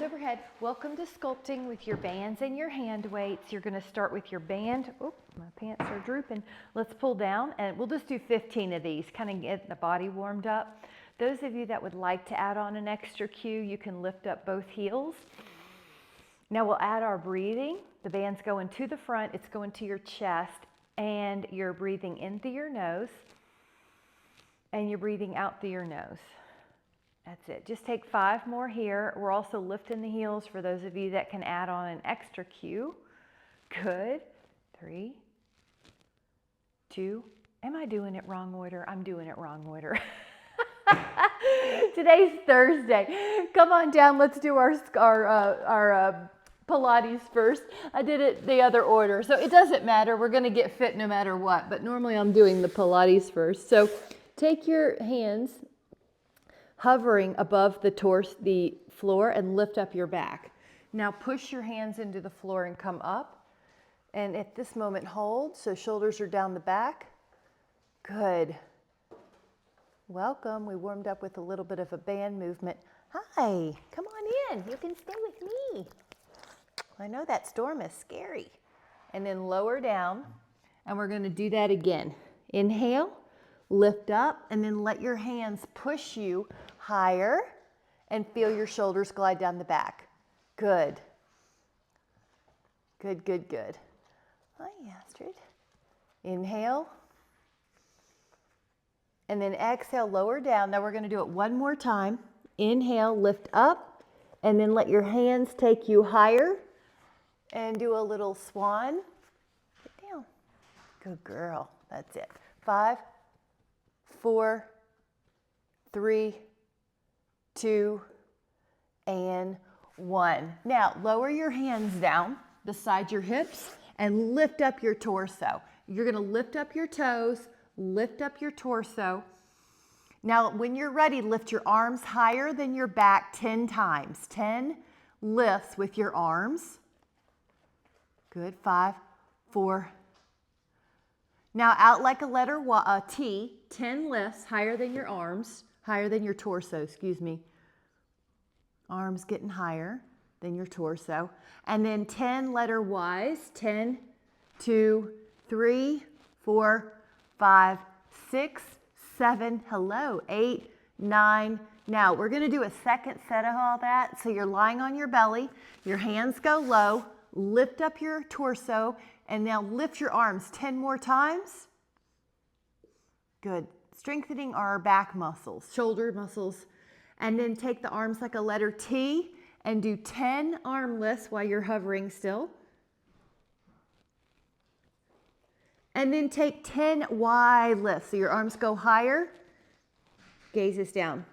overhead. Welcome to sculpting with your bands and your hand weights. You're going to start with your band. Oh, my pants are drooping. Let's pull down, and we'll just do 15 of these, kind of get the body warmed up. Those of you that would like to add on an extra cue, you can lift up both heels. Now we'll add our breathing. The band's going to the front, it's going to your chest, and you're breathing in through your nose, and you're breathing out through your nose. That's it. Just take 5 more here. We're also lifting the heels for those of you that can add on an extra cue. Good. 3, 2. Am I doing it wrong order? I'm doing it wrong order. Today's Thursday. Come on down. Let's do our Pilates first. I did it the other order, so it doesn't matter. We're going to get fit no matter what, but normally I'm doing the Pilates first. So take your hands hovering above the floor and lift up your back. Now push your hands into the floor and come up. And at this moment, hold. So shoulders are down the back. Good. Welcome. We warmed up with a little bit of a band movement. Hi, come on in. You can stay with me. I know that storm is scary. And then lower down. And we're going to do that again. Inhale. Lift up, and then let your hands push you higher and feel your shoulders glide down the back. Good. Good, good, good. Hi, Astrid. Inhale. And then exhale, lower down. Now we're going to do it one more time. Inhale, lift up, and then let your hands take you higher and do a little swan. Get down. Good girl. That's it. 5, 4, 3, 2, and 1. Now, lower your hands down beside your hips and lift up your torso. You're going to lift up your toes, lift up your torso. Now, when you're ready, lift your arms higher than your back 10 times. 10 lifts with your arms. Good. 5, 4. Now out like a letter T, 10 lifts higher than your arms, higher than your torso, excuse me. Arms getting higher than your torso. And then 10 letter Ys, 10, 2, 3, 4, 5, 6, 7, hello, 8, 9. Now we're going to do a second set of all that. So you're lying on your belly, your hands go low, lift up your torso, and now lift your arms 10 more times. Good. Strengthening our back muscles, shoulder muscles. And then take the arms like a letter T and do 10 arm lifts while you're hovering still. And then take 10 Y lifts. So your arms go higher, gazes down.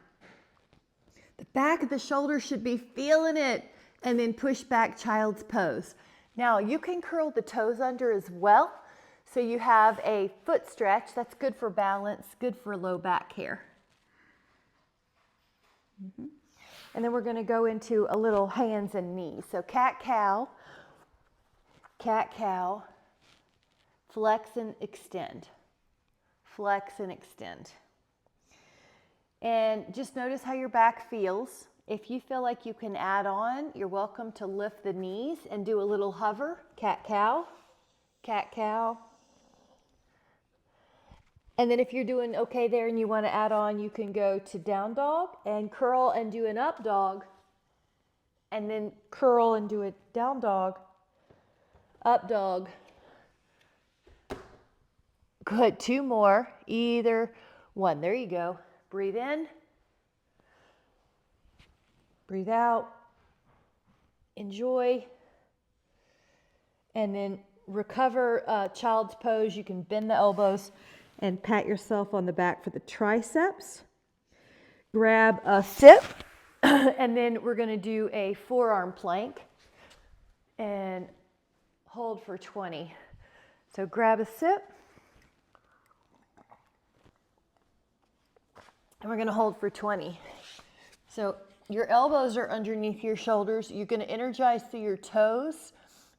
The back of the shoulder should be feeling it. And then push back, child's pose. Now you can curl the toes under as well. So you have a foot stretch. That's good for balance, good for low back here. And then we're going to go into a little hands and knees. So cat-cow, flex and extend, flex and extend. And just notice how your back feels. If you feel like you can add on, you're welcome to lift the knees and do a little hover, cat-cow, cat-cow. And then if you're doing okay there and you want to add on, you can go to down dog and curl and do an up dog. And then curl and do a down dog, up dog. Good, 2 more, either one. There you go. Breathe in. Breathe out, enjoy, and then recover child's pose. You can bend the elbows and pat yourself on the back for the triceps. Grab a sip, and then we're going to do a forearm plank and hold for 20. So grab a sip, and we're going to hold for 20. So your elbows are underneath your shoulders. You're going to energize through your toes.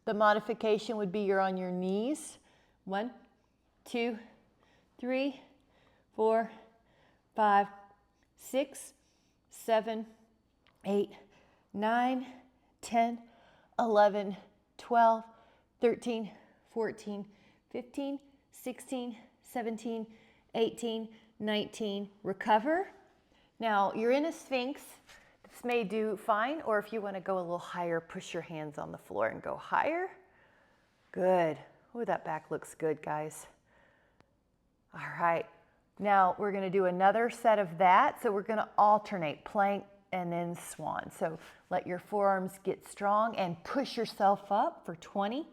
The modification would be you're on your knees. 1, 2, 3, 4, 5, 6, 7, 8, 9, 10, 11, 12, 13, 14, 15, 16, 17, 18, 19. Recover. Now you're in a Sphinx. This may do fine, or if you want to go a little higher, push your hands on the floor and go higher. Good. Oh, that back looks good, guys. All right. Now we're going to do another set of that. So we're going to alternate plank and then swan. So let your forearms get strong and push yourself up for 20,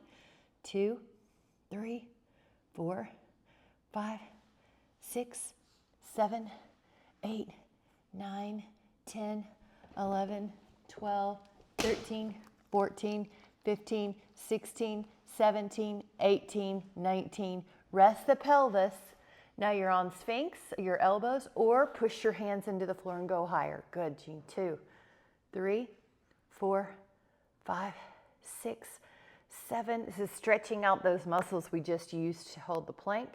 2, 3, 4, 5, 6, 7, 8, 9, 10, 11, 12, 13, 14, 15, 16, 17, 18, 19. Rest the pelvis. Now you're on Sphinx, your elbows, or push your hands into the floor and go higher. Good, Jean. 2, 3, 4, 5, 6, 7. This is stretching out those muscles we just used to hold the plank.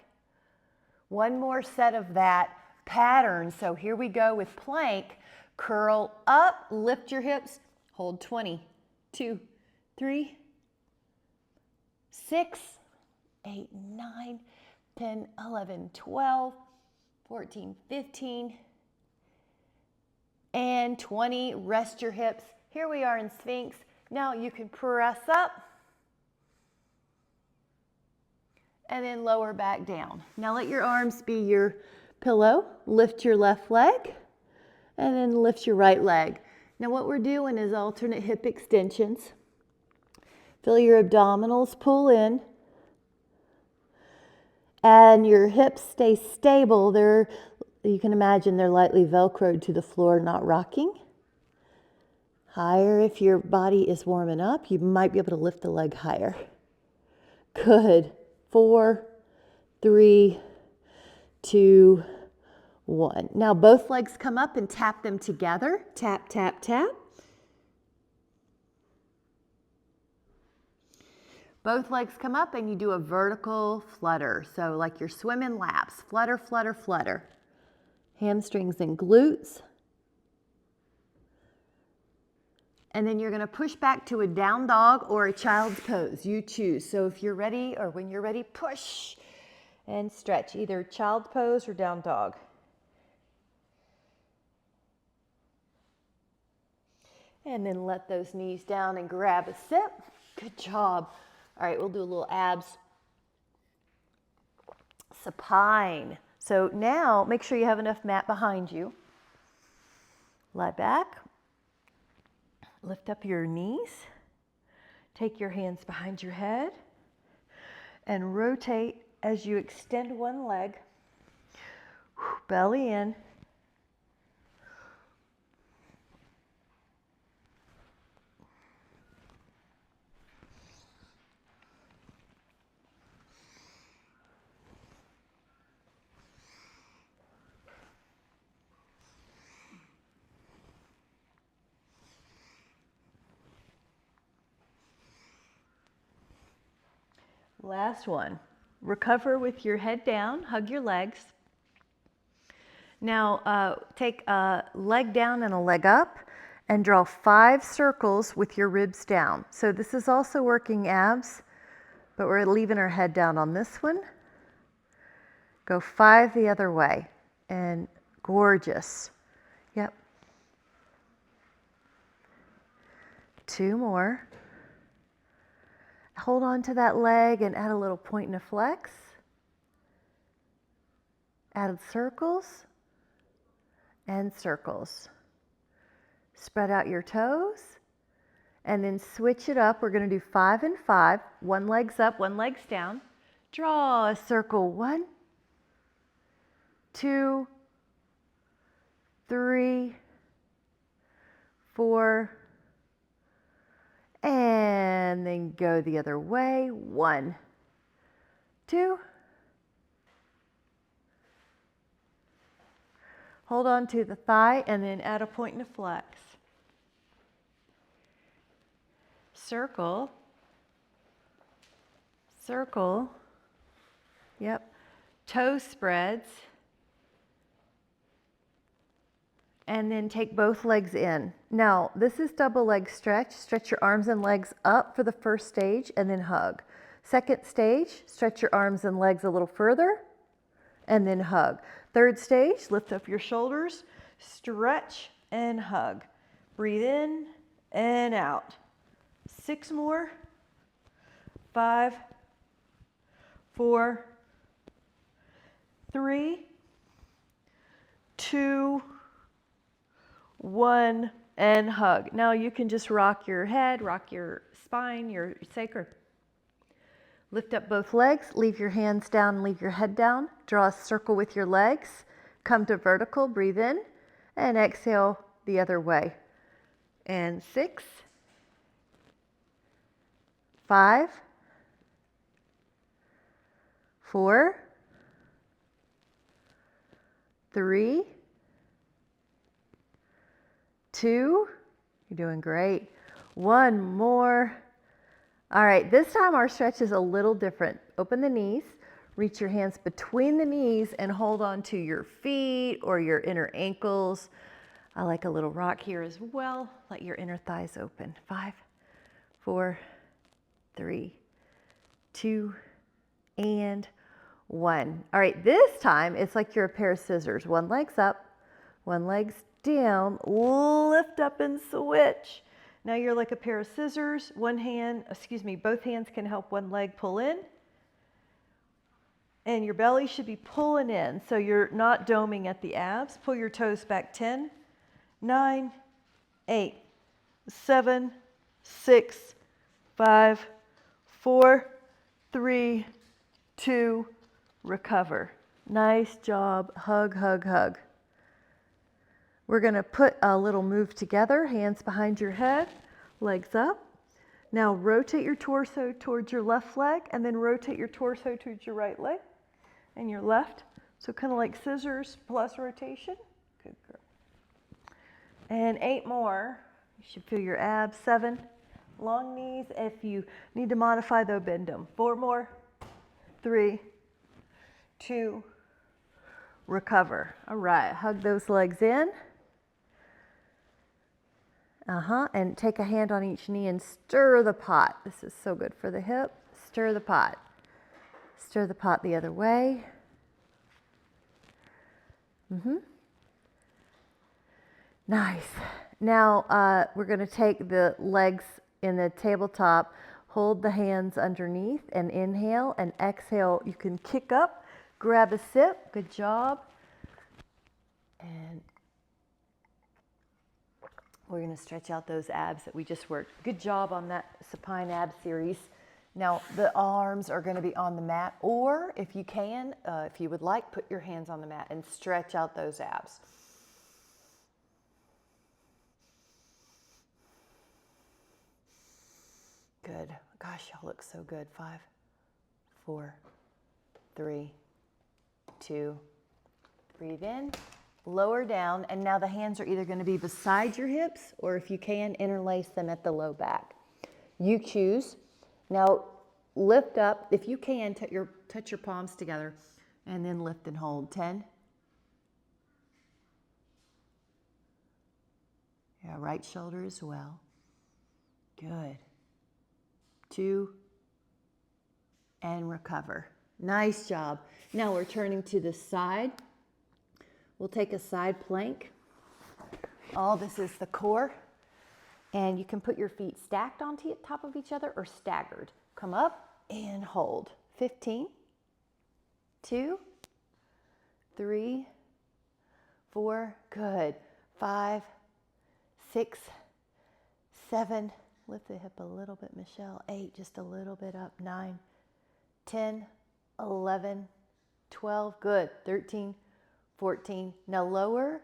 One more set of that pattern. So here we go with plank. Curl up, lift your hips, hold 20, 2, 3, 6, 8, 9, 10, 11, 12, 14, 15, and 20. Rest your hips. Here we are in Sphinx. Now you can press up and then lower back down. Now let your arms be your pillow. Lift your left leg and then lift your right leg. Now what we're doing is alternate hip extensions. Feel your abdominals pull in and your hips stay stable. You can imagine they're lightly velcroed to the floor, not rocking. Higher if your body is warming up. You might be able to lift the leg higher. Good. 4, 3, 2, 1. Now both legs come up and tap them together. Tap, tap, tap. Both legs come up and you do a vertical flutter. So like you're swimming laps. Flutter, flutter, flutter. Hamstrings and glutes. And then you're going to push back to a down dog or a child's pose. You choose. So if you're ready or when you're ready, push and stretch. Either child pose or down dog. And then let those knees down and grab a sip. Good job. All right, we'll do a little abs. Supine. So now make sure you have enough mat behind you. Lie back. Lift up your knees. Take your hands behind your head and rotate as you extend one leg. Belly in. Last one. Recover with your head down, hug your legs. Now take a leg down and a leg up and draw 5 circles with your ribs down. So this is also working abs, but we're leaving our head down on this one. Go 5 the other way and gorgeous. Yep. 2 more. Hold on to that leg and add a little point and a flex. Add circles and circles. Spread out your toes and then switch it up. We're going to do 5 and 5. One leg's up, one leg's down. Draw a circle. 1, 2, 3, 4, and then go the other way. 1, 2. Hold on to the thigh and then add a point and a flex. Circle. Circle. Yep. Toe spreads. and then take both legs in. Now, this is double leg stretch. Stretch your arms and legs up for the first stage and then hug. Second stage, stretch your arms and legs a little further and then hug. Third stage, lift up your shoulders, stretch and hug. Breathe in and out. 6 more. 5, 4, 3, 2, 1, and hug. Now you can just rock your head, rock your spine, your sacrum. Lift up both legs, leave your hands down, leave your head down. Draw a circle with your legs. Come to vertical, breathe in, and exhale the other way. And 6, 5, 4, 3, 2, you're doing great. 1 more. All right, this time our stretch is a little different. Open the knees, reach your hands between the knees and hold on to your feet or your inner ankles. I like a little rock here as well. Let your inner thighs open. 5, 4, 3, 2, and 1. All right, this time it's like you're a pair of scissors. One leg's up, one leg's down, lift up and switch. Now you're like a pair of scissors. Both hands can help one leg pull in. And your belly should be pulling in, so you're not doming at the abs. Pull your toes back. 10, 9, 8, 7, 6, 5, 4, 3, 2, recover. Nice job. Hug, hug, hug. We're going to put a little move together, hands behind your head, legs up. Now rotate your torso towards your left leg and then rotate your torso towards your right leg and your left. So kind of like scissors plus rotation. Good girl. And 8 more. You should feel your abs. 7. Long knees. If you need to modify, though, bend them. 4 more. 3, 2, recover. All right, hug those legs in. And take a hand on each knee and stir the pot. This is so good for the hip. Stir the pot. Stir the pot the other way. Nice. Now we're going to take the legs in the tabletop, hold the hands underneath and inhale and exhale. You can kick up, grab a sip. Good job. And we're going to stretch out those abs that we just worked. Good job on that supine ab series. Now the arms are going to be on the mat, or if you can, if you would like, put your hands on the mat and stretch out those abs. Good. Gosh, y'all look so good. 5, 4, 3, 2, breathe in. Lower down, and now the hands are either going to be beside your hips or, if you can, interlace them at the low back. You choose. Now lift up. If you can, touch your palms together and then lift and hold. 10. Yeah, right shoulder as well. Good. 2, and recover. Nice job. Now we're turning to the side. We'll take a side plank. All this is the core. And you can put your feet stacked on top of each other or staggered. Come up and hold. 15, 2, 3, 4, good. 5, 6, 7, lift the hip a little bit, Michelle. 8, just a little bit up. 9, 10, 11, 12, good. 13, 14. Now lower.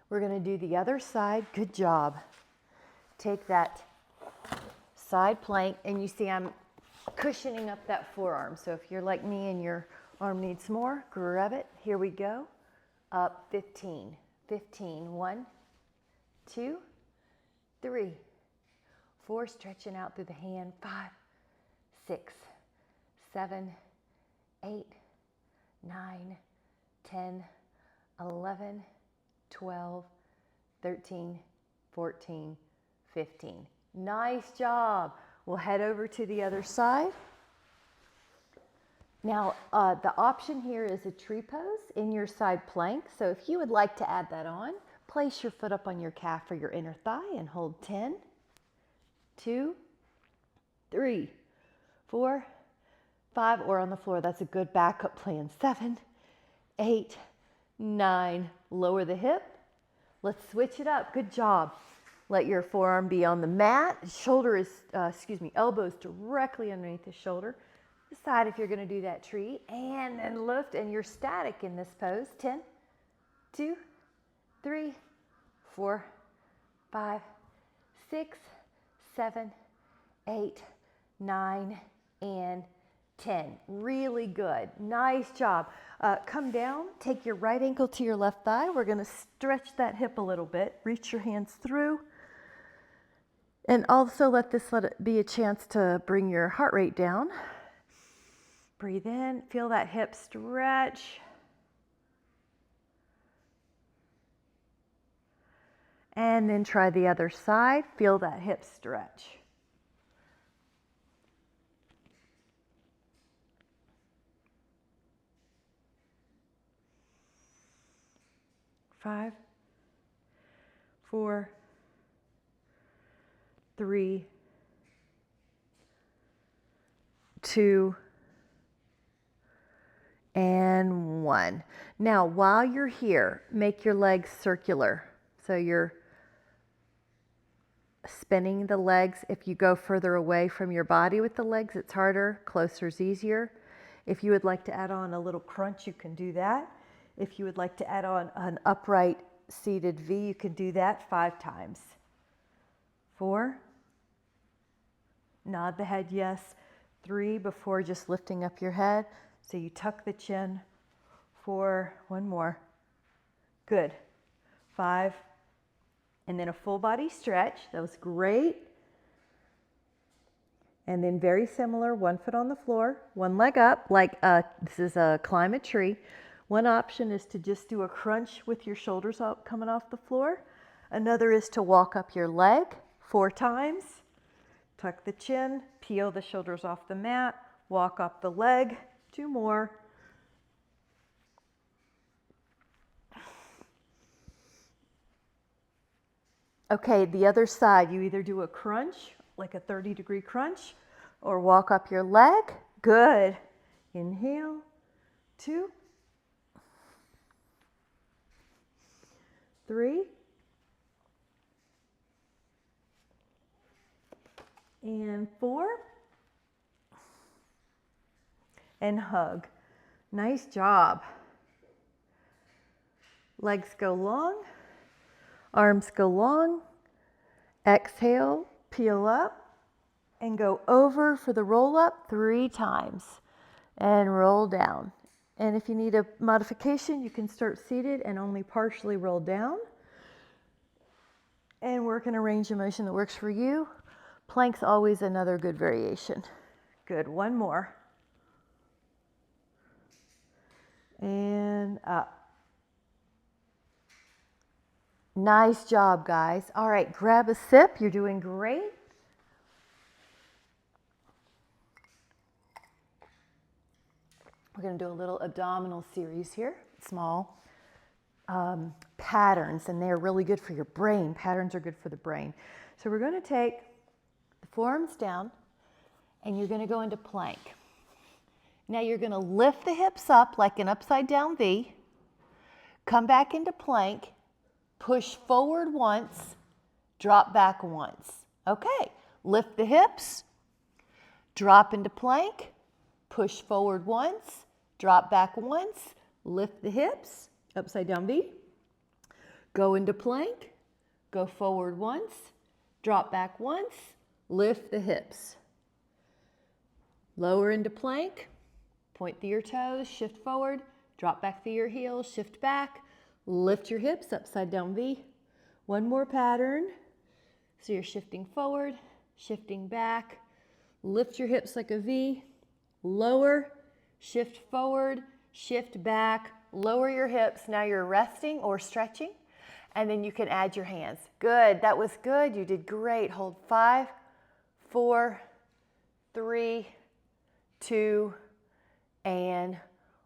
We're going to do the other side. Good job. Take that side plank, and you see I'm cushioning up that forearm. So if you're like me and your arm needs more, grab it. Here we go. Up 15. 15. 1, 2, 3, 4. Stretching out through the hand. 5, 6, 7, 8, 9, 10, 11, 12, 13, 14, 15. Nice job. We'll head over to the other side. Now, the option here is a tree pose in your side plank. So if you would like to add that on, place your foot up on your calf or your inner thigh and hold 10, 2, 3, 4, 5, or on the floor. That's a good backup plan. 7, 8, 9. Lower the hip. Let's switch it up. Good job. Let your forearm be on the mat. Elbows directly underneath the shoulder. Decide if you're going to do that tree and then lift, and you're static in this pose. 10, 2, 3, 4, 5, 6, 7, 8, 9, and 10. Really good. Nice job. Come down, take your right ankle to your left thigh. We're going to stretch that hip a little bit. Reach your hands through. And also let it be a chance to bring your heart rate down. Breathe in, feel that hip stretch. And then try the other side. Feel that hip stretch. Five, 4, 3, 2, and 1. Now, while you're here, make your legs circular. So you're spinning the legs. If you go further away from your body with the legs, it's harder. Closer is easier. If you would like to add on a little crunch, you can do that. If you would like to add on an upright seated V, you can do that 5 times. 4. Nod the head yes. 3 before just lifting up your head. So you tuck the chin. 4. 1 more. Good. 5. And then a full body stretch. That was great. And then very similar, 1 foot on the floor, 1 leg up, like this is a climb a tree. One option is to just do a crunch with your shoulders up, coming off the floor. Another is to walk up your leg 4 times. Tuck the chin, peel the shoulders off the mat, walk up the leg. 2 more. Okay, the other side, you either do a crunch, like a 30-degree crunch, or walk up your leg. Good. Inhale. 2, 3, and 4, and hug. Nice job. Legs go long, arms go long. Exhale, peel up, and go over for the roll up 3 times, and roll down. And if you need a modification, you can start seated and only partially roll down. And work in a range of motion that works for you. Plank's always another good variation. Good, 1 more. And up. Nice job, guys. All right, grab a sip. You're doing great. We're going to do a little abdominal series here, small patterns, and they're really good for your brain. Patterns are good for the brain. So we're going to take the forearms down, and you're going to go into plank. Now you're going to lift the hips up like an upside down V, come back into plank, push forward once, drop back once. Okay, lift the hips, drop into plank, push forward once, drop back once, lift the hips, upside down V, go into plank, go forward once, drop back once, lift the hips. Lower into plank, point through your toes, shift forward, drop back through your heels, shift back, lift your hips, upside down V. 1 more pattern. So you're shifting forward, shifting back, lift your hips like a V, lower, shift forward, shift back, lower your hips. Now you're resting or stretching. And then you can add your hands. Good, that was good. You did great. Hold 5, 4, 3, 2, and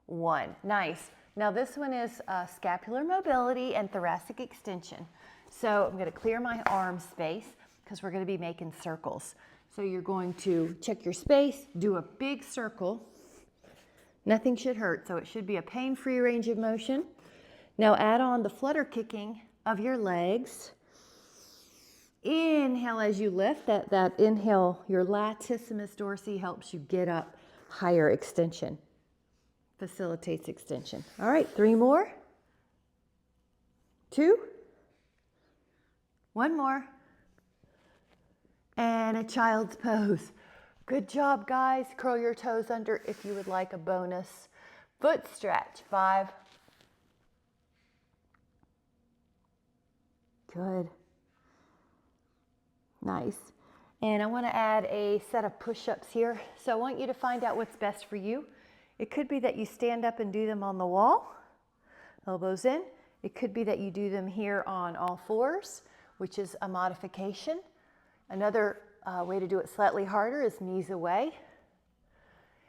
1. Nice. Now this one is scapular mobility and thoracic extension. So I'm going to clear my arm space because we're going to be making circles. So you're going to check your space, do a big circle. Nothing should hurt, so it should be a pain-free range of motion. Now add on the flutter kicking of your legs. Inhale as you lift. That inhale, your latissimus dorsi helps you get up higher, extension. Facilitates extension. All right, 3 more. 2. 1 more. And a child's pose. Good job, guys. Curl your toes under if you would like a bonus foot stretch. 5. Good. Nice. And I want to add a set of push-ups here. So I want you to find out what's best for you. It could be that you stand up and do them on the wall, elbows in. It could be that you do them here on all fours, which is a modification. Another way to do it slightly harder is knees away.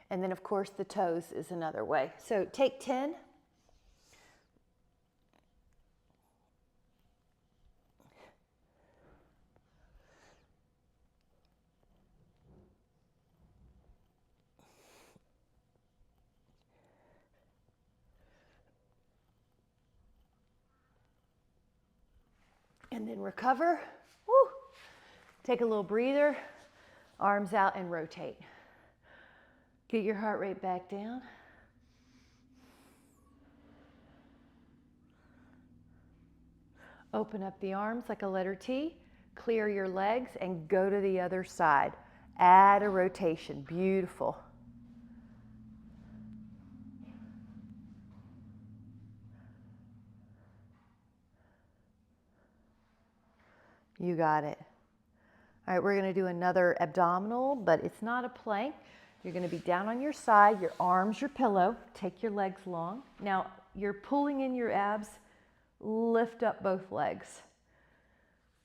And then, of course, the toes is another way. So take 10. And then recover. Woo. Take a little breather, arms out and rotate. Get your heart rate back down. Open up the arms like a letter T, clear your legs and go to the other side. Add a rotation, beautiful. You got it. All right, we're going to do another abdominal, but it's not a plank. You're going to be down on your side, your arms, your pillow. Take your legs long. Now, you're pulling in your abs. Lift up both legs.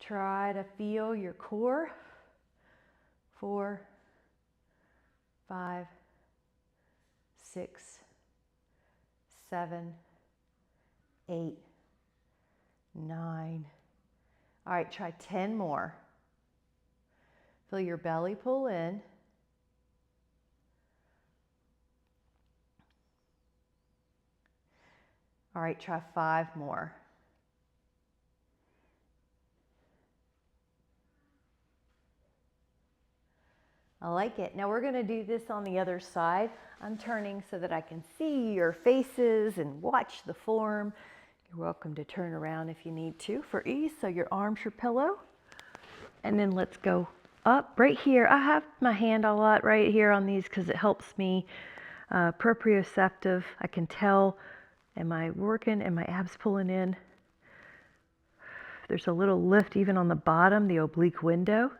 Try to feel your core. 4, 5, 6, 7, 8, 9. All right, try 10 more. Feel your belly pull in. All right, try 5 more. I like it. Now we're going to do this on the other side. I'm turning so that I can see your faces and watch the form. You're welcome to turn around if you need to for ease. So your arms, your pillow. And then let's go up right here. I have my hand a lot right here on these because it helps me proprioceptive. I can tell, am I working? Am my abs pulling in? There's a little lift even on the bottom, the oblique window.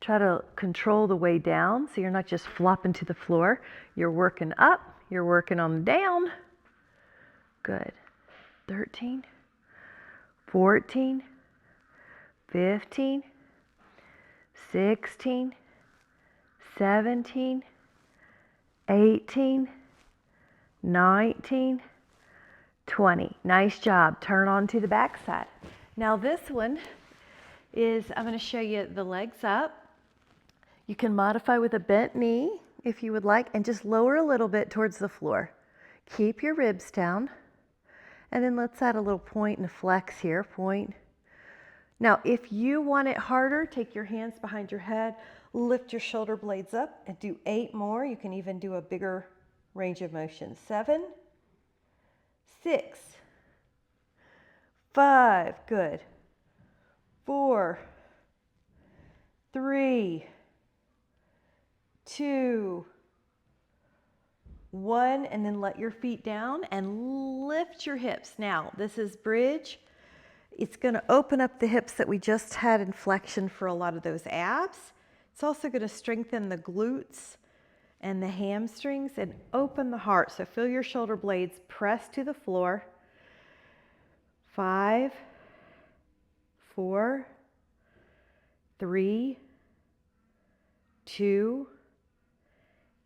Try to control the way down so you're not just flopping to the floor. You're working up, you're working on down. Good. 13, 14, 15, 16, 17, 18, 19, 20. Nice job. Turn on to the back side. Now this one is, I'm going to show you the legs up. You can modify with a bent knee if you would like, and just lower a little bit towards the floor. Keep your ribs down. And then let's add a little point and a flex here. Point. Now, if you want it harder, take your hands behind your head, lift your shoulder blades up, and do 8 more. You can even do a bigger range of motion. 7, 6, 5, good. 4, 3, 2, 1, and then let your feet down and lift your hips. Now, this is bridge. It's going to open up the hips that we just had in flexion for a lot of those abs. It's also going to strengthen the glutes and the hamstrings and open the heart. So feel your shoulder blades press to the floor. 5, 4, 3, 2,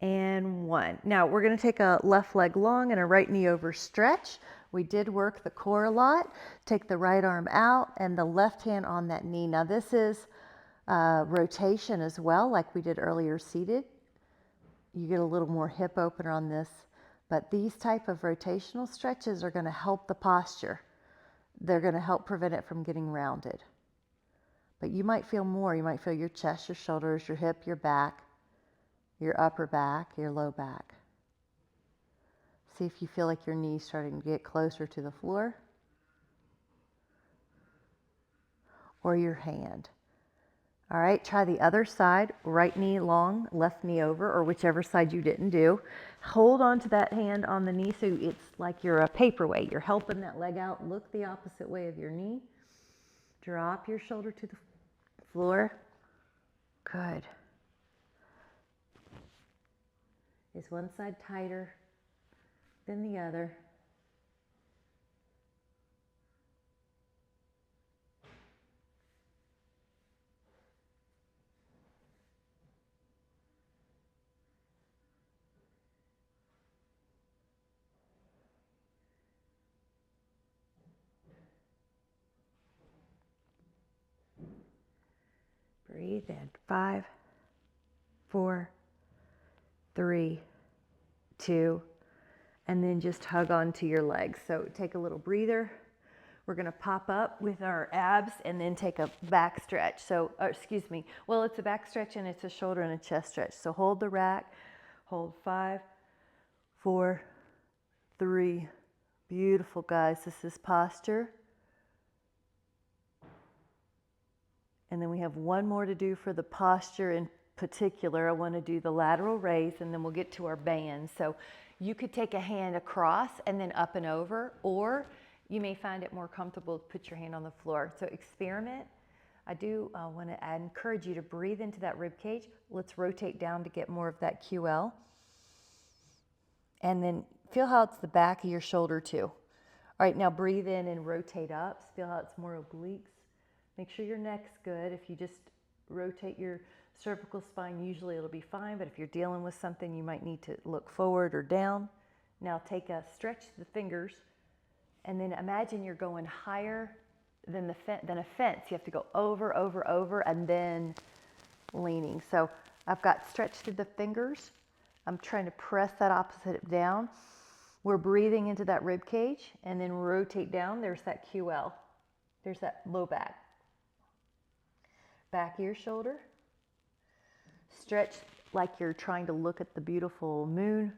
and 1. Now we're going to take a left leg long and a right knee over stretch. We did work the core a lot. Take the right arm out and the left hand on that knee. Now this is rotation as well, like we did earlier seated. You get a little more hip opener on this, but these type of rotational stretches are going to help the posture. They're going to help prevent it from getting rounded. But you might feel more. You might feel your chest, your shoulders, your hip, your back, your upper back, your low back. See if you feel like your knee's starting to get closer to the floor or your hand. All right, try the other side, right knee long, left knee over, or whichever side you didn't do. Hold on to that hand on the knee so it's like you're a paperweight. You're helping that leg out. Look the opposite way of your knee. Drop your shoulder to the floor. Good. Is one side tighter than the other? Breathe in. 5, 4, 3, 2, and then just hug onto your legs. So take a little breather. We're going to pop up with our abs and then take a back stretch. So, excuse me. Well, it's a back stretch and it's a shoulder and a chest stretch. So hold the rack. Hold 5, 4, 3. Beautiful, guys. This is posture. And then we have one more to do for the posture in particular. I want to do the lateral raise and then we'll get to our band. So you could take a hand across and then up and over, or you may find it more comfortable to put your hand on the floor. So experiment. I do want to encourage you to breathe into that rib cage. Let's rotate down to get more of that QL. And then feel how it's the back of your shoulder too. All right, now breathe in and rotate up. Feel how it's more obliques. Make sure your neck's good. If you just rotate your cervical spine, usually it'll be fine, but if you're dealing with something, you might need to look forward or down. Now stretch the fingers, and then imagine you're going higher than a fence. You have to go over, over, over, and then leaning. So I've got stretch through the fingers. I'm trying to press that opposite hip down. We're breathing into that rib cage, and then rotate down. There's that QL. There's that low back. Back of your shoulder. Stretch like you're trying to look at the beautiful moon.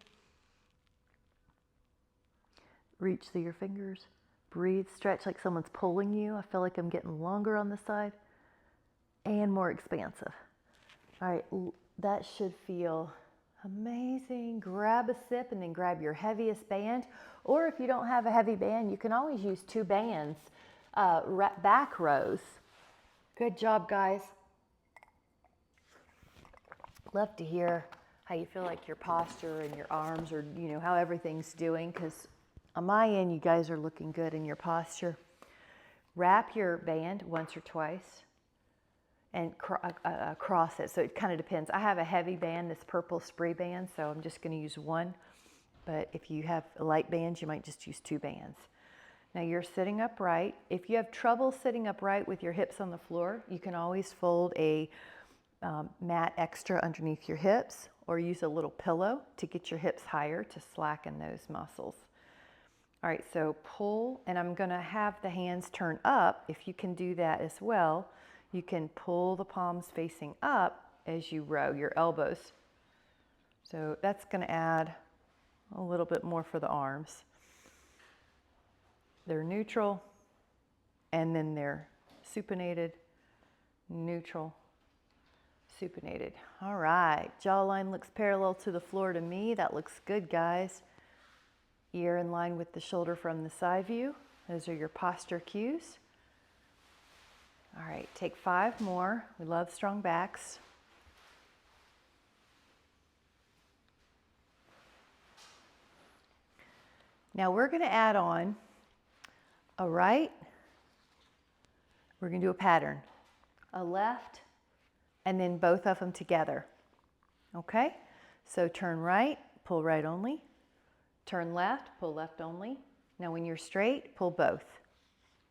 Reach through your fingers. Breathe. Stretch like someone's pulling you. I feel like I'm getting longer on this side and more expansive. All right, that should feel amazing. Grab a sip and then grab your heaviest band. Or if you don't have a heavy band, you can always use 2 bands, back rows. Good job, guys. Love to hear how you feel like your posture and your arms, or how everything's doing, because on my end, you guys are looking good in your posture. Wrap your band once or twice and cross it. So it kind of depends. I have a heavy band, this purple spray band, so I'm just going to use 1. But if you have light bands, you might just use 2 bands. Now you're sitting upright. If you have trouble sitting upright with your hips on the floor, you can always fold a mat extra underneath your hips, or use a little pillow to get your hips higher to slacken those muscles. All right, so pull, and I'm going to have the hands turn up. If you can do that as well, you can pull the palms facing up as you row your elbows. So that's going to add a little bit more for the arms. They're neutral, and then they're supinated, neutral, supinated. All right, jawline looks parallel to the floor to me. That looks good, guys. Ear in line with the shoulder from the side view. Those are your posture cues. All right, take 5 more. We love strong backs. Now we're going to add on a right We're going to do a pattern. A left, and then both of them together. Okay? So turn right, pull right only. Turn left, pull left only. Now when you're straight, pull both.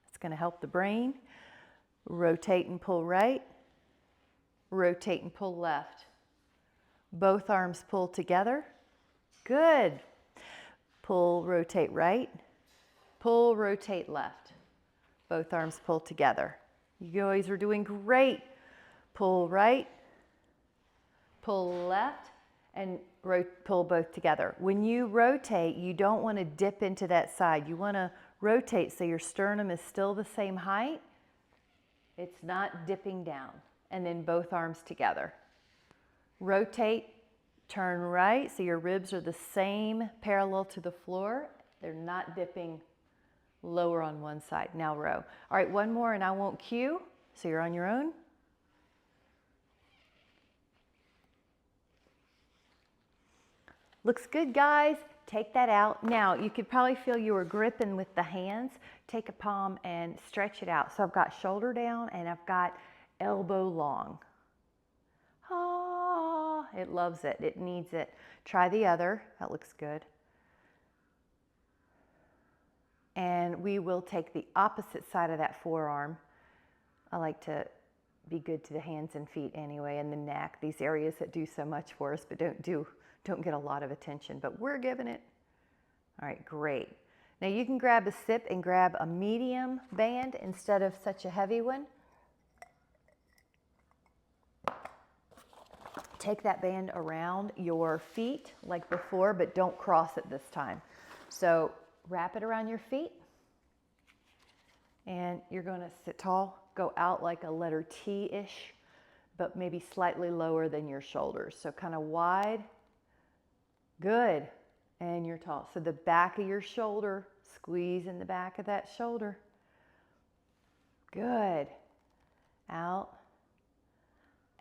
It's going to help the brain. Rotate and pull right. Rotate and pull left. Both arms pull together. Good. Pull, rotate right. Pull, rotate left. Both arms pull together. You guys are doing great. Pull right, pull left, and pull both together. When you rotate, you don't want to dip into that side. You want to rotate so your sternum is still the same height. It's not dipping down. And then both arms together. Rotate, turn right, so your ribs are the same parallel to the floor. They're not dipping lower on one side. Now row. All right, one more and I won't cue, so you're on your own. Looks good, guys. Take that out. Now, you could probably feel you were gripping with the hands. Take a palm and stretch it out. So I've got shoulder down and I've got elbow long. Ah, it loves it. It needs it. Try the other. That looks good. And we will take the opposite side of that forearm. I like to be good to the hands and feet anyway, and the neck, these areas that do so much for us but don't get a lot of attention, but we're giving it. All right, great. Now you can grab a sip and grab a medium band instead of such a heavy one. Take that band around your feet like before, but don't cross it this time. So wrap it around your feet, and you're going to sit tall, go out like a letter T-ish, but maybe slightly lower than your shoulders. So kind of wide. Good. And you're tall. So the back of your shoulder, squeeze in the back of that shoulder. Good. Out,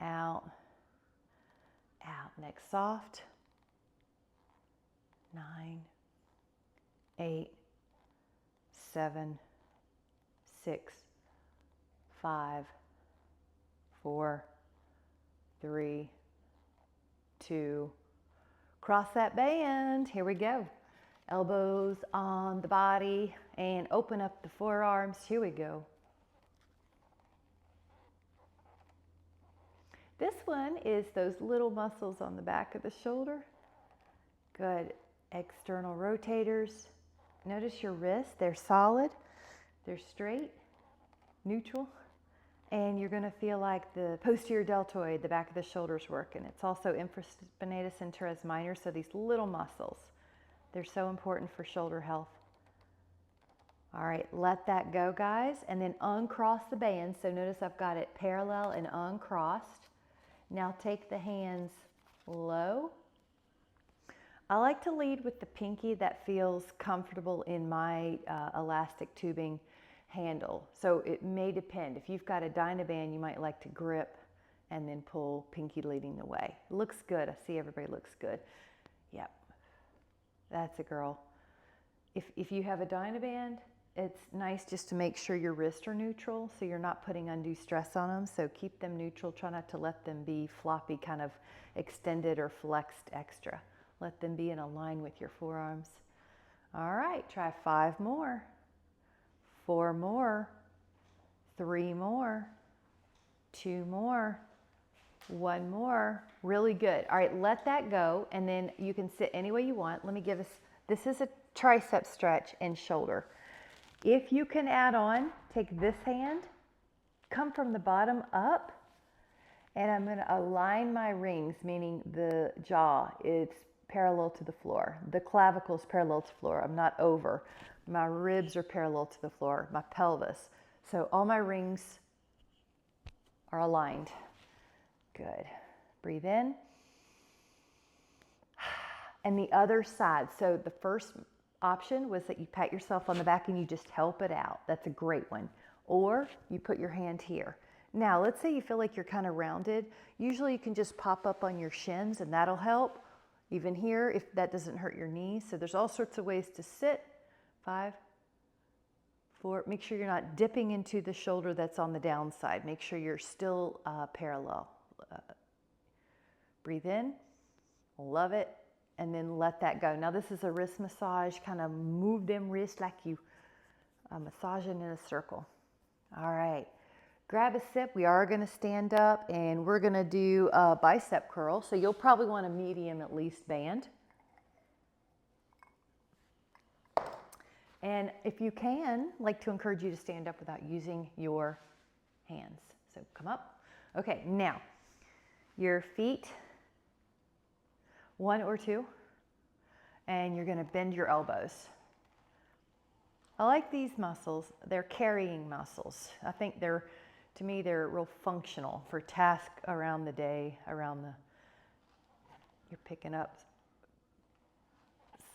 out, out. Neck soft. 9, 8, 7, 6, 5, 4, 3, 2. Cross that band. Here we go. Elbows on the body and open up the forearms. Here we go. This one is those little muscles on the back of the shoulder. Good. External rotators. Notice your wrists. They're solid. They're straight, neutral. And you're going to feel like the posterior deltoid, the back of the shoulder's working. It's also infraspinatus and teres minor, so these little muscles, they're so important for shoulder health. All right, let that go, guys, and then uncross the band. So notice I've got it parallel and uncrossed. Now take the hands low. I like to lead with the pinky. That feels comfortable in my elastic tubing handle. So it may depend. If you've got a Dynaband, you might like to grip and then pull, pinky leading the way. Looks good. I see everybody looks good. Yep. That's a girl. If you have a Dynaband, it's nice just to make sure your wrists are neutral so you're not putting undue stress on them. So keep them neutral. Try not to let them be floppy, kind of extended or flexed extra. Let them be in a line with your forearms. All right, try 5 more. 4 more, 3 more, 2 more, 1 more. Really good. All right, let that go, and then you can sit any way you want. Let me give us, this is a tricep stretch and shoulder. If you can add on, take this hand, come from the bottom up, and I'm going to align my rings, meaning the jaw is parallel to the floor. The clavicle is parallel to the floor. I'm not over. My ribs are parallel to the floor, my pelvis. So all my rings are aligned. Good. Breathe in. And the other side. So the first option was that you pat yourself on the back and you just help it out. That's a great one. Or you put your hand here. Now, let's say you feel like you're kind of rounded. Usually you can just pop up on your shins and that'll help. Even here, if that doesn't hurt your knees. So there's all sorts of ways to sit. 5, 4. Make sure you're not dipping into the shoulder that's on the downside. Make sure you're still parallel. Breathe in, love it, and then let that go. Now this is a wrist massage. Kind of move them wrists like you massaging in a circle. All right, grab a sip. We are going to stand up and we're going to do a bicep curl. So you'll probably want a medium at least band. And if you can, I'd like to encourage you to stand up without using your hands. So come up. Okay, now your feet, 1 or 2, and you're going to bend your elbows. I like these muscles. They're carrying muscles. I think to me, they're real functional for tasks around the day, you're picking up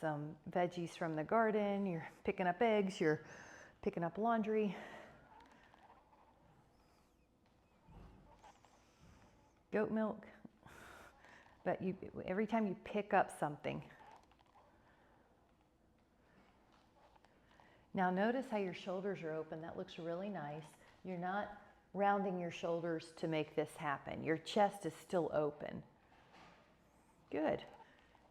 some veggies from the garden, you're picking up eggs, you're picking up laundry. Goat milk. But every time you pick up something. Now notice how your shoulders are open. That looks really nice. You're not rounding your shoulders to make this happen. Your chest is still open. Good.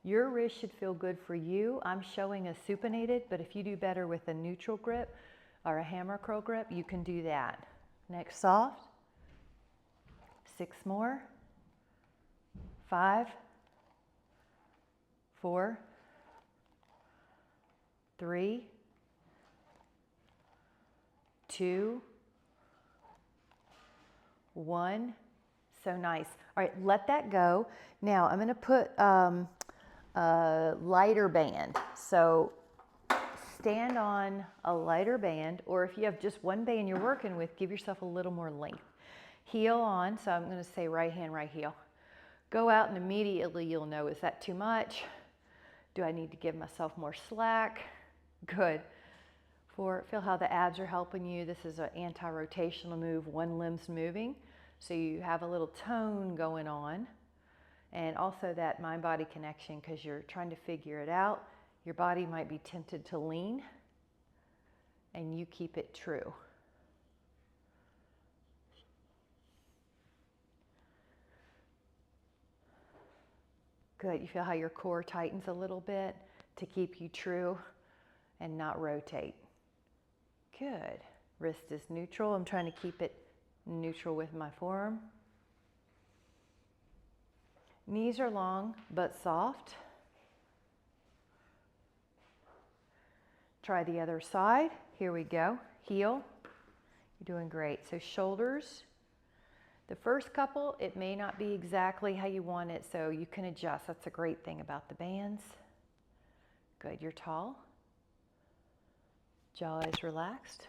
Your wrist should feel good for you. I'm showing a supinated, but if you do better with a neutral grip or a hammer curl grip, you can do that. Next, soft. 6 more. 5, 4, 3, 2, 1. So nice. All right, let that go. Now I'm going to put a lighter band. So stand on a lighter band, or if you have just one band you're working with, give yourself a little more length. Heel on, so I'm going to say right hand, right heel. Go out and immediately you'll know, is that too much? Do I need to give myself more slack? Good. 4, feel how the abs are helping you. This is an anti-rotational move. One limb's moving, so you have a little tone going on. And also that mind-body connection, because you're trying to figure it out. Your body might be tempted to lean, and you keep it true. Good. You feel how your core tightens a little bit to keep you true and not rotate. Good. Wrist is neutral. I'm trying to keep it neutral with my forearm. Knees are long but soft. Try the other side. Here we go. Heel. You're doing great. So shoulders. The first couple, it may not be exactly how you want it, so you can adjust. That's a great thing about the bands. Good, you're tall. Jaw is relaxed.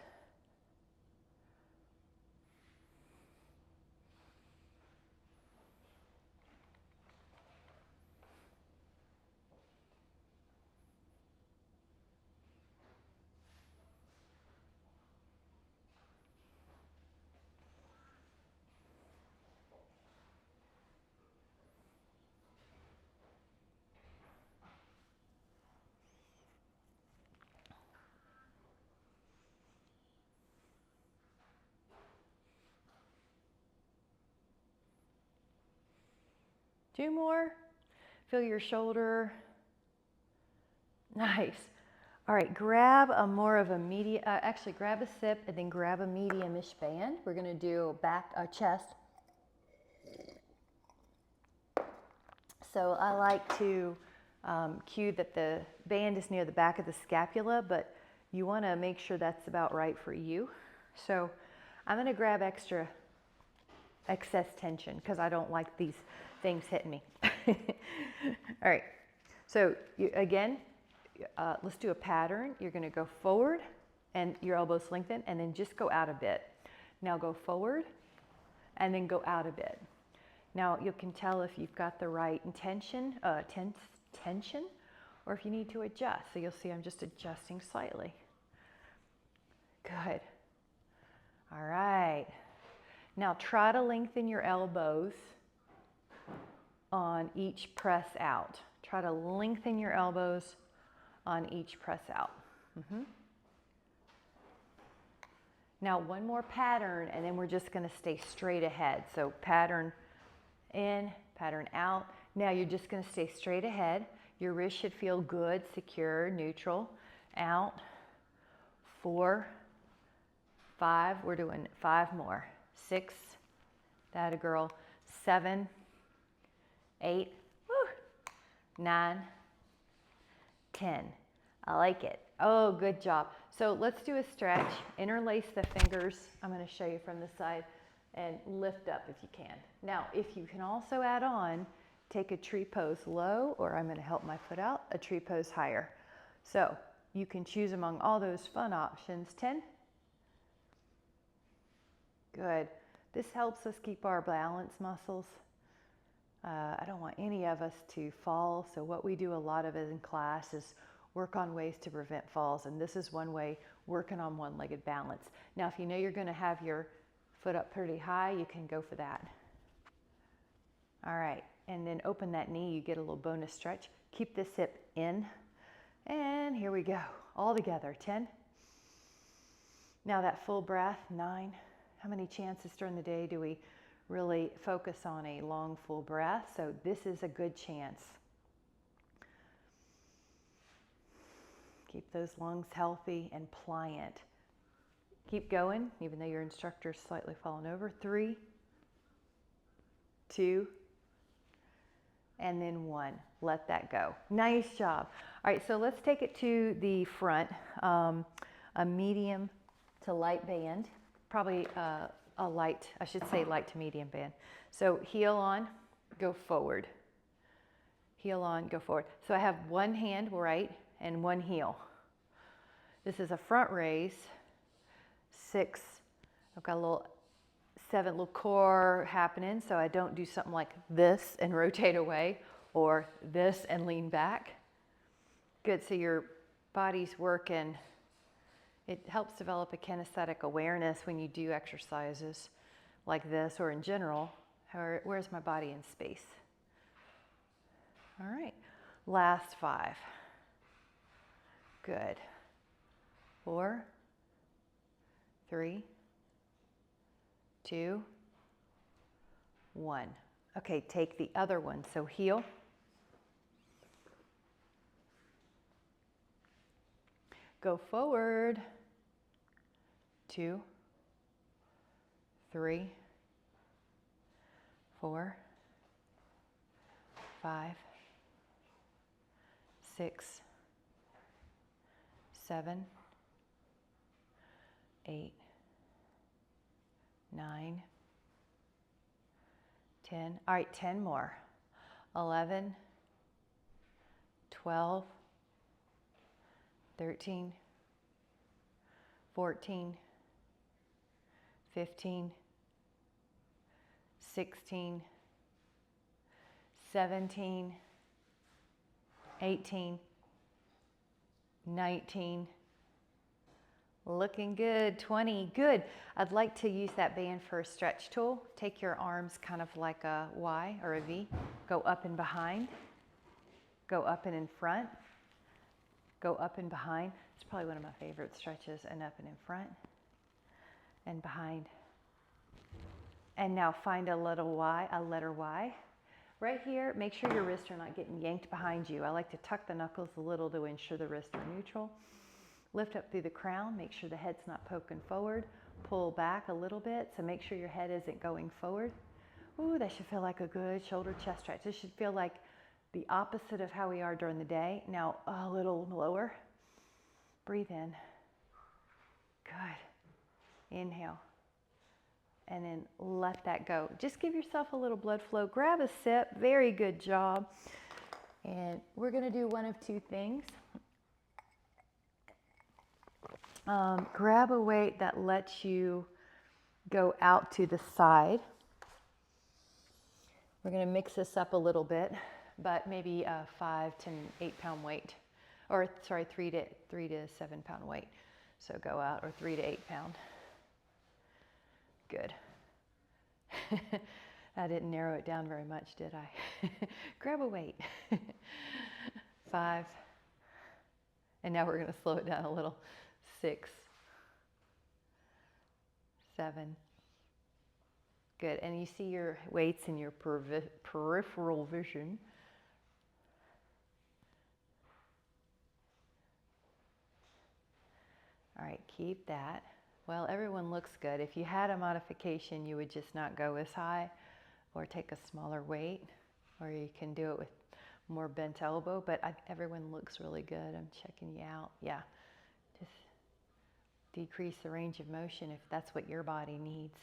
Two more. Feel your shoulder. Nice. All right, grab a more of a medium, actually grab a sip and then grab a medium-ish band. We're gonna do chest. So I like to cue that the band is near the back of the scapula, but you wanna make sure that's about right for you. So I'm gonna grab excess tension because I don't like these things hitting me. All right, so again, let's do a pattern. You're gonna go forward and your elbows lengthen and then just go out a bit. Now go forward and then go out a bit. Now you can tell if you've got the right tension or if you need to adjust. So you'll see I'm just adjusting slightly. Good. All right. Now try to lengthen your elbows on each press out. Try to lengthen your elbows on each press out. Now one more pattern, and then we're just gonna stay straight ahead. So pattern in, pattern out. Now you're just gonna stay straight ahead. Your wrist should feel good, secure, neutral. Out, 4, 5, we're doing 5 more. 6, that a girl. 7, 8, woo, 9, 10. I like it. Oh, good job. So let's do a stretch. Interlace the fingers. I'm going to show you from the side, and lift up if you can. Now, if you can also add on, take a tree pose low, or I'm going to help my foot out, a tree pose higher. So you can choose among all those fun options. 10. Good. This helps us keep our balance muscles. I don't want any of us to fall, so what we do a lot of it in class is work on ways to prevent falls, and this is one way, working on one-legged balance. Now, if you know you're going to have your foot up pretty high, you can go for that. All right, and then open that knee, you get a little bonus stretch. Keep this hip in, and here we go, all together. 10. Now that full breath. 9. How many chances during the day do we really focus on a long, full breath? So this is a good chance. Keep those lungs healthy and pliant. Keep going, even though your instructor's slightly fallen over. 3, 2, and then 1. Let that go. Nice job. All right, so let's take it to the front. A medium to light band. Probably a light, I should say light to medium band. So heel on, go forward. Heel on, go forward. So I have one hand right and one heel. This is a front raise. 6, I've got a little 7 little core happening, so I don't do something like this and rotate away, or this and lean back. Good, so your body's working. It helps develop a kinesthetic awareness when you do exercises like this, or in general, where's my body in space? All right, last 5. Good. 4, 3, 2, 1. Okay, take the other one. So heel. Go forward. 2, 3, 4, 5, 6, 7, 8, 9, 10. All right, 10 more. 11, 12, 13, 14, 15, 16, 17, 18, 19, looking good, 20, good. I'd like to use that band for a stretch tool. Take your arms kind of like a Y or a V. Go up and behind. Go up and in front. Go up and behind. It's probably one of my favorite stretches, and up and in front and behind. And now find a little Y, a letter Y. Right here, make sure your wrists are not getting yanked behind you. I like to tuck the knuckles a little to ensure the wrists are neutral. Lift up through the crown, make sure the head's not poking forward. Pull back a little bit, so make sure your head isn't going forward. Ooh, that should feel like a good shoulder chest stretch. This should feel like the opposite of how we are during the day. Now a little lower. Breathe in. Good. Inhale. And then let that go. Just give yourself a little blood flow. Grab a sip. Very good job. And we're going to do one of two things. Grab a weight that lets you go out to the side. We're going to mix this up a little bit, but maybe a 5 to 8 pound weight, or sorry, 3 to 7 pound weight. So go out, or 3 to 8 pound. Good. I didn't narrow it down very much, did I? Grab a weight. 5. And now we're going to slow it down a little. 6. 7. Good. And you see your weights in your peripheral vision. All right, keep that. Well, everyone looks good. If you had a modification, you would just not go as high or take a smaller weight, or you can do it with more bent elbow, but everyone looks really good. I'm checking you out. Yeah, just decrease the range of motion if that's what your body needs.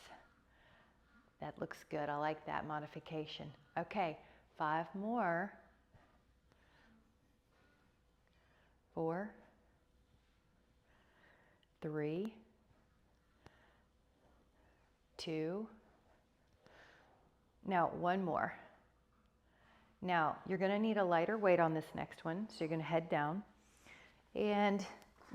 That looks good. I like that modification. Okay, 5 more. 4, 3, 2. Now, 1 more. Now, you're going to need a lighter weight on this next one, so you're going to head down and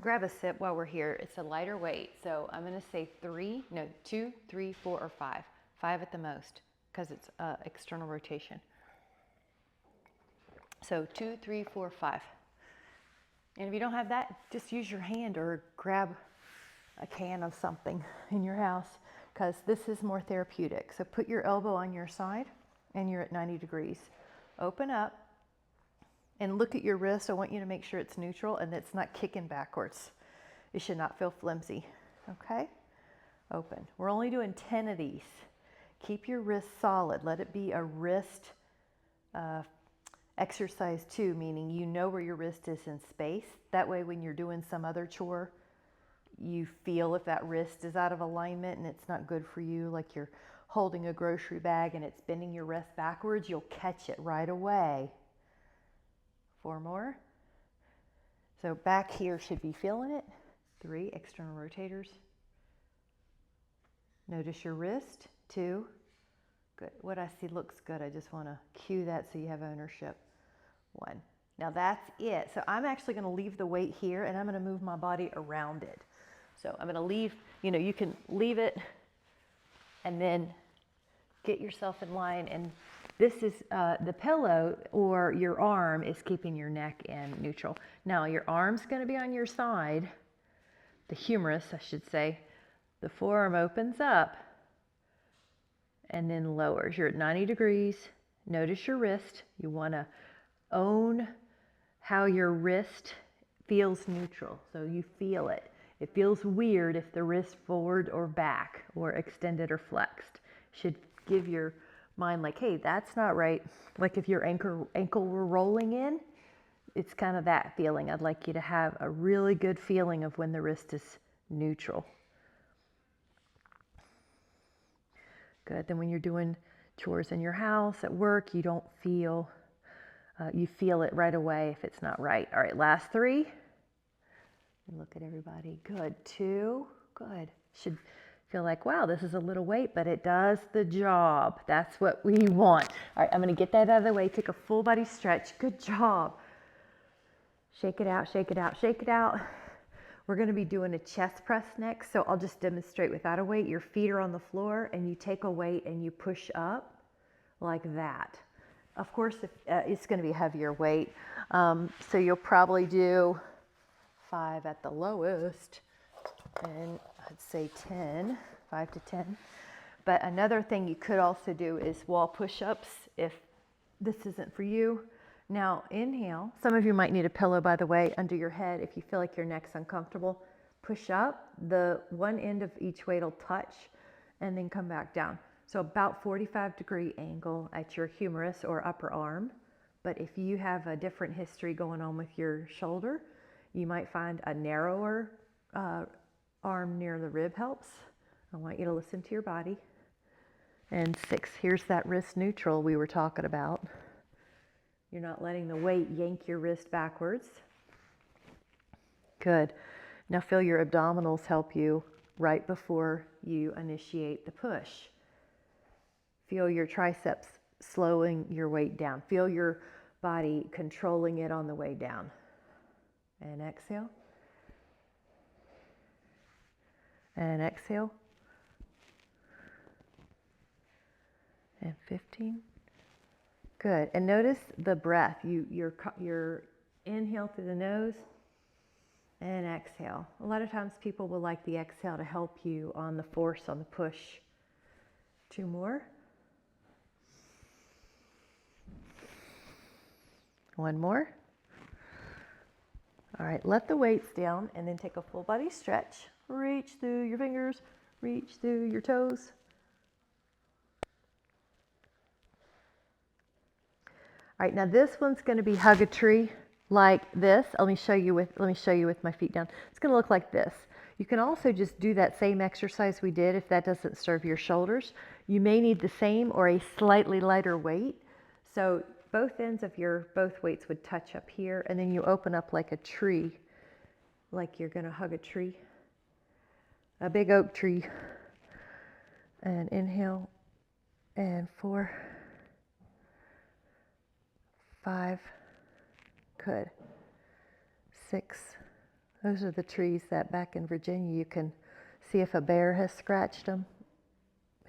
grab a sip while we're here. It's a lighter weight, so I'm going to say 2, 3, 4, or 5. 5 at the most, because it's external rotation. So 2, 3, 4, 5. And if you don't have that, just use your hand or grab a can of something in your house, because this is more therapeutic. So put your elbow on your side and you're at 90 degrees. Open up and look at your wrist. I want you to make sure it's neutral and it's not kicking backwards. It should not feel flimsy. Okay? Open. We're only doing 10 of these. Keep your wrist solid. Let it be a wrist exercise too, meaning you know where your wrist is in space. That way when you're doing some other chore, you feel if that wrist is out of alignment and it's not good for you, like you're holding a grocery bag and it's bending your wrist backwards, you'll catch it right away. 4 more. So back here should be feeling it. 3, external rotators. Notice your wrist. 2. Good. What I see looks good. I just want to cue that so you have ownership. 1. Now that's it. So I'm actually going to leave the weight here and I'm going to move my body around it. So I'm going to leave, you can leave it and then get yourself in line. And this is the pillow or your arm is keeping your neck in neutral. Now your arm's going to be on your side, the humerus, I should say. The forearm opens up and then lowers. You're at 90 degrees. Notice your wrist. You want to own how your wrist feels neutral. So you feel it. It feels weird if the wrist forward or back or extended or flexed. Should give your mind like, hey, that's not right. Like if your ankle were rolling in, it's kind of that feeling. I'd like you to have a really good feeling of when the wrist is neutral. Good. Then when you're doing chores in your house, at work, you don't feel, you feel it right away if it's not right. All right, last 3. Look at everybody. Good. 2. Good. Should feel like, wow, this is a little weight, but it does the job. That's what we want. All right, I'm going to get that out of the way. Take a full body stretch. Good job. Shake it out, shake it out, shake it out. We're going to be doing a chest press next, so I'll just demonstrate without a weight. Your feet are on the floor, and you take a weight and you push up like that. Of course, if, it's going to be a heavier weight, so you'll probably do 5 at the lowest, and I'd say 10, 5 to 10. But another thing you could also do is wall push-ups if this isn't for you. Now inhale. Some of you might need a pillow, by the way, under your head if you feel like your neck's uncomfortable. Push up. The one end of each weight will touch and then come back down. So about 45-degree angle at your humerus or upper arm. But if you have a different history going on with your shoulder, you might find a narrower arm near the rib helps. I want you to listen to your body. And 6, here's that wrist neutral we were talking about. You're not letting the weight yank your wrist backwards. Good. Now feel your abdominals help you right before you initiate the push. Feel your triceps slowing your weight down. Feel your body controlling it on the way down. And exhale. And exhale. And 15. Good. And notice the breath. Your inhale through the nose and exhale. A lot of times people will like the exhale to help you on the force, on the push. 2 more. 1 more. All right, let the weights down and then take a full body stretch. Reach through your fingers, reach through your toes. All right, now this one's going to be hug a tree like this. Let me show you with my feet down. It's going to look like this. You can also just do that same exercise we did if that doesn't serve your shoulders. You may need the same or a slightly lighter weight. So both ends of both weights would touch up here, and then you open up like a tree, like you're going to hug a tree, a big oak tree. And inhale, and 4, 5, good, 6. Those are the trees that back in Virginia you can see if a bear has scratched them.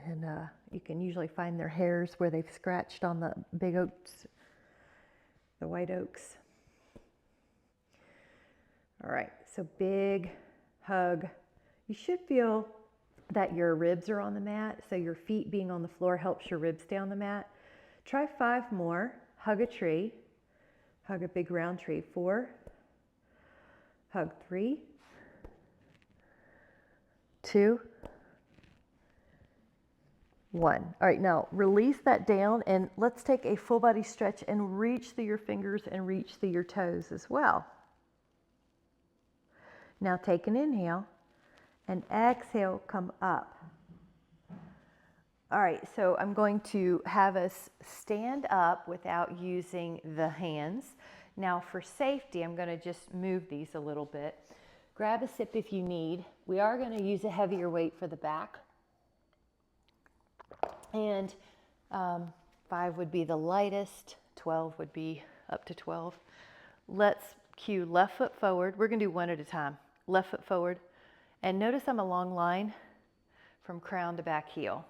And you can usually find their hairs where they've scratched on the big oaks, the white oaks. All right, so big hug. You should feel that your ribs are on the mat, so your feet being on the floor helps your ribs stay on the mat. Try 5 more. Hug a tree. Hug a big round tree. 4. Hug 3. 2. 1. All right, now release that down and let's take a full body stretch and reach through your fingers and reach through your toes as well. Now take an inhale and exhale, come up. All right, so I'm going to have us stand up without using the hands. Now for safety, I'm going to just move these a little bit. Grab a sip if you need. We are going to use a heavier weight for the back. And 5 would be the lightest, 12 would be up to 12. Let's cue left foot forward. We're going to do one at a time. Left foot forward. And notice I'm a long line from crown to back heel.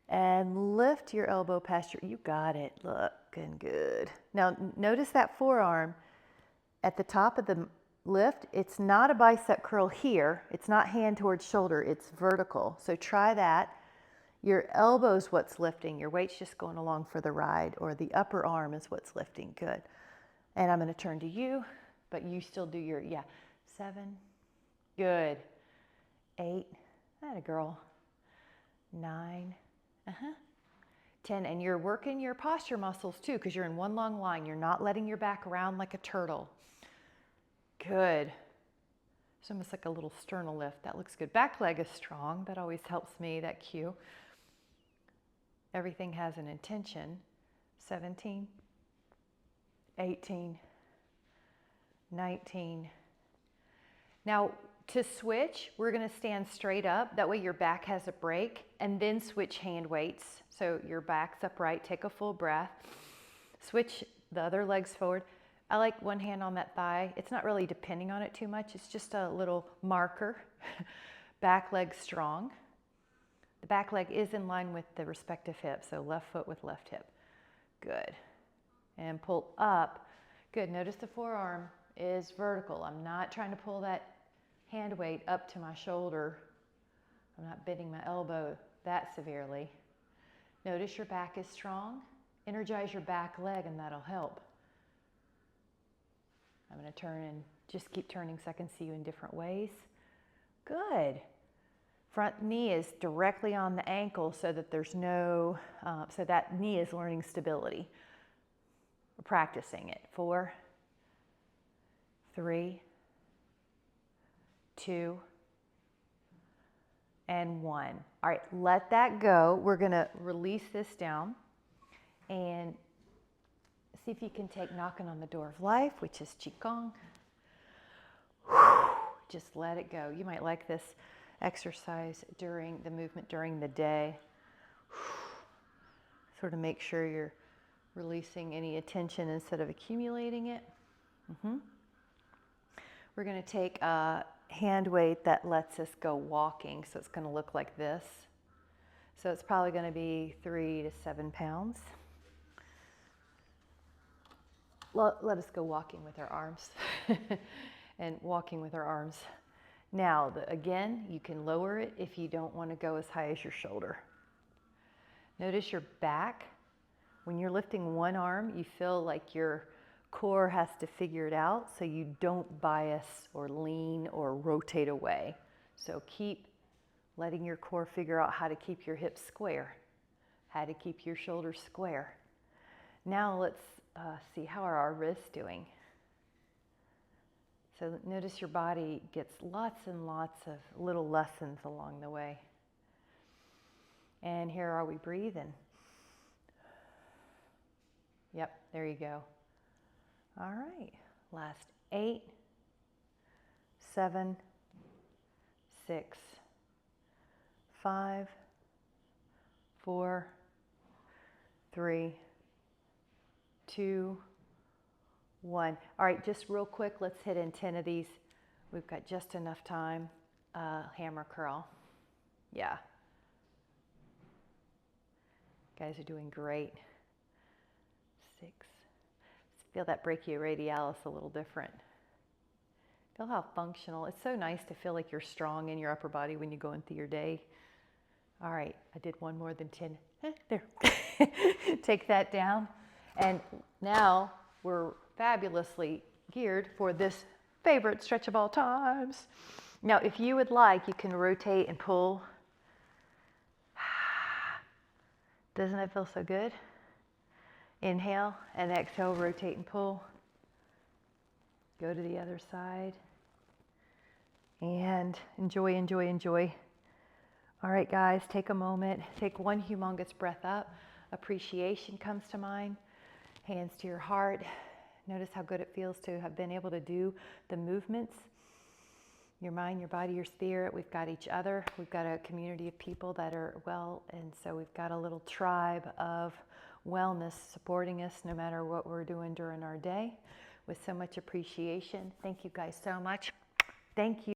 And lift your elbow past your, you got it, looking good. Now notice that forearm at the top of the lift, it's not a bicep curl here. It's not hand towards shoulder, it's vertical. So try that. Your elbow's what's lifting. Your weight's just going along for the ride, or the upper arm is what's lifting. Good. And I'm going to turn to you, but you still do your, 7. Good. 8. Atta girl. 9. 10. And you're working your posture muscles too, because you're in one long line. You're not letting your back around like a turtle. Good. It's almost like a little sternal lift. That looks good. Back leg is strong. That always helps me, that cue. Everything has an intention. 17, 18, 19. Now, to switch, we're going to stand straight up. That way your back has a break, and then switch hand weights. So your back's upright. Take a full breath. Switch the other legs forward. I like one hand on that thigh. It's not really depending on it too much. It's just a little marker. Back leg strong. The back leg is in line with the respective hip, so left foot with left hip. Good. And pull up. Good. Notice the forearm is vertical. I'm not trying to pull that hand weight up to my shoulder. I'm not bending my elbow that severely. Notice your back is strong. Energize your back leg and that'll help. I'm going to turn and just keep turning so I can see you in different ways. Good. Front knee is directly on the ankle so that there's no, so that knee is learning stability. We're practicing it. 4, 3, 2, and 1. All right, let that go. We're going to release this down and see if you can take knocking on the door of life, which is Qigong. Just let it go. You might like this exercise during the movement during the day. Sort of make sure you're releasing any attention instead of accumulating it. We're going to take a hand weight that lets us go walking. So it's going to look like this. So it's probably going to be 3 to 7 pounds. Let us go walking with our arms. and walking with our arms. Now, again, you can lower it if you don't want to go as high as your shoulder. Notice your back. When you're lifting one arm, you feel like your core has to figure it out so you don't bias or lean or rotate away. So keep letting your core figure out how to keep your hips square, how to keep your shoulders square. Now let's see, how are our wrists doing? So notice your body gets lots and lots of little lessons along the way. And here are we breathing. Yep, there you go. All right, last 8, 7, 6, 5, 4, 3, 2, 1. All right, just real quick, let's hit in 10 of these. We've got just enough time. Hammer curl. Yeah. You guys are doing great. 6. Feel that brachioradialis a little different. Feel how functional. It's so nice to feel like you're strong in your upper body when you go into your day. All right, I did one more than 10. There. Take that down. And now we're fabulously geared for this favorite stretch of all times. Now, if you would like, you can rotate and pull. Doesn't that feel so good? Inhale and exhale, rotate and pull. Go to the other side. And enjoy, enjoy, enjoy. All right, guys, take a moment. Take one humongous breath up. Appreciation comes to mind. Hands to your heart. Notice how good it feels to have been able to do the movements. Your mind, your body, your spirit. We've got each other. We've got a community of people that are well, and so we've got a little tribe of wellness supporting us no matter what we're doing during our day with so much appreciation. Thank you guys so much. Thank you.